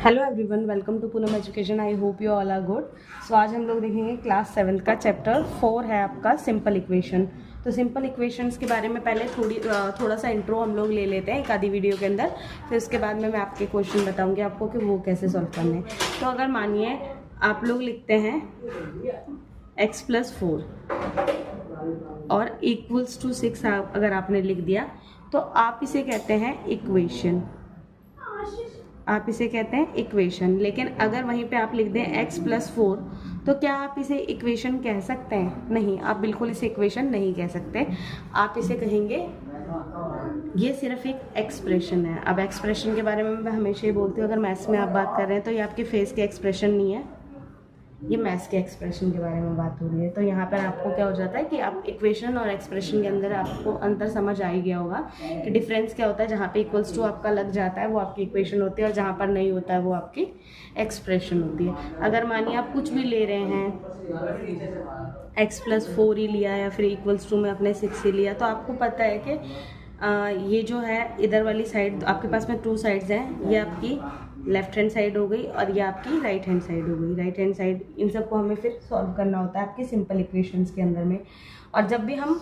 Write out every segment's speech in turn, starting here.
Hello everyone, welcome to Poonam Education. I hope you all are good. So आज हम लोग देखेंगे क्लास 7 का चैप्टर 4 है आपका सिंपल इक्वेशन। तो सिंपल इक्वेशंस के बारे में पहले थोड़ा सा इंट्रो हम लोग ले लेते हैं एक आधी वीडियो के अंदर, फिर उसके बाद में मैं आपके क्वेश्चन बताऊंगी आपको कि वो कैसे सॉल्व करने हैं। तो अगर मानिए आप लोग लिखते हैं x+4 और इक्वल्स टू 6 अगर आपने लिख दिया तो आप इसे कहते हैं इक्वेशन, आप इसे कहते हैं इक्वेशन। लेकिन अगर वहीं पे आप लिख दें x+4 तो क्या आप इसे इक्वेशन कह सकते हैं? नहीं, आप बिल्कुल इसे इक्वेशन नहीं कह सकते। आप इसे कहेंगे ये सिर्फ एक एक्सप्रेशन है। अब एक्सप्रेशन के बारे में मैं हमेशा ही बोलती हूँ, अगर मैथ्स में आप बात कर रहे हैं तो ये आपके फेस के एक्सप्रेशन नहीं है, ये मैथ्स के एक्सप्रेशन के बारे में बात हो रही है। तो यहाँ पर आपको क्या हो जाता है कि आप इक्वेशन और एक्सप्रेशन के अंदर आपको अंतर समझ आ ही गया होगा कि डिफरेंस क्या होता है। जहाँ पे इक्वल्स टू आपका लग जाता है वो आपकी इक्वेशन होती है और जहाँ पर नहीं होता है वो आपकी एक्सप्रेशन होती है। अगर मानिए आप कुछ भी ले रहे हैं, x+4 ही लिया या फिर इक्वल्स टू में अपने 6 ही लिया, तो आपको पता है कि ये जो है इधर वाली साइड आपके पास में 2 साइड्स हैं, ये आपकी लेफ्ट हैंड साइड हो गई और ये आपकी राइट हैंड साइड हो गई। राइट हैंड साइड इन सबको हमें फिर सॉल्व करना होता है आपके सिंपल इक्वेशंस के अंदर में। और जब भी हम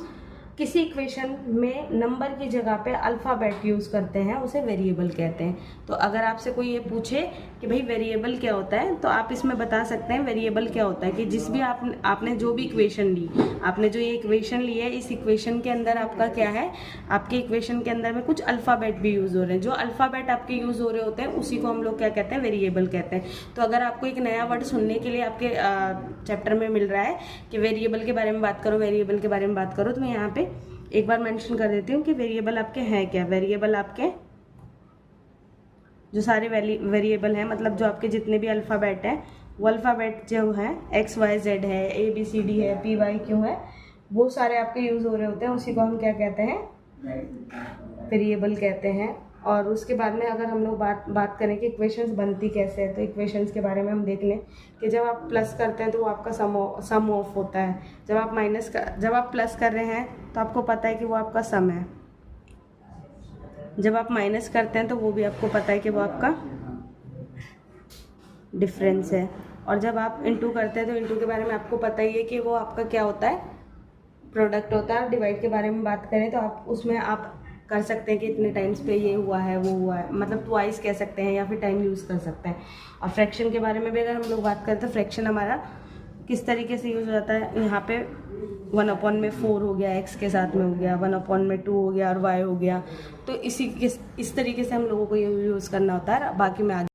किसी इक्वेशन में नंबर की जगह पे अल्फ़ाबेट यूज़ करते हैं उसे वेरिएबल कहते हैं। तो अगर आपसे कोई ये पूछे कि भाई वेरिएबल क्या होता है, तो आप इसमें बता सकते हैं वेरिएबल क्या होता है कि जिस भी आपने जो भी इक्वेशन ली, आपने जो ये इक्वेशन ली है, इस इक्वेशन के अंदर आपका क्या है, आपके इक्वेशन के अंदर में कुछ अल्फ़ाबेट भी यूज़ हो रहे हैं। जो अल्फ़ाबेट आपके यूज़ हो रहे होते हैं उसी को हम लोग क्या कहते हैं, वेरिएबल कहते हैं। तो अगर आपको एक नया वर्ड सुनने के लिए आपके चैप्टर में मिल रहा है कि वेरिएबल के बारे में बात करो, वेरिएबल के बारे में बात करो, तो मैं यहाँ पे एक बार मेंशन कर देती हूँ कि वेरिएबल आपके हैं क्या। वेरिएबल आपके जो सारे वेरिएबल हैं, मतलब जो आपके जितने भी अल्फ़ाबेट हैं, वो अल्फ़ाबेट जो है XYZ है, ABCD है, PYQ है, वो सारे आपके यूज़ हो रहे होते हैं, उसी को हम क्या कहते हैं, वेरिएबल कहते हैं। और उसके बाद में अगर हम लोग बात करें कि इक्वेशंस बनती कैसे है, तो इक्वेशंस के बारे में हम देख लें कि जब आप प्लस करते हैं तो वो आपका सम ऑफ होता है। जब आप प्लस कर रहे हैं तो आपको पता है कि वो आपका सम है। जब आप माइनस करते हैं तो वो भी आपको पता है कि वो आपका डिफरेंस है। और जब आप इंटू करते हैं तो इंटू के बारे में आपको पता ही है कि वो आपका क्या होता है, प्रोडक्ट होता है। डिवाइड के बारे में बात करें तो आप उसमें आप कर सकते हैं कि इतने टाइम्स पे ये हुआ है वो हुआ है, मतलब ट्वाइस कह सकते हैं या फिर टाइम यूज़ कर सकते हैं। और फ्रैक्शन के बारे में भी अगर हम लोग बात करें तो फ्रैक्शन हमारा किस तरीके से यूज़ हो जाता है, यहाँ पे 1/4 हो गया, x के साथ में हो गया, 1/2 हो गया और y हो गया। तो इस तरीके से हम लोगों को ये यूज़ करना होता है। बाकी मैं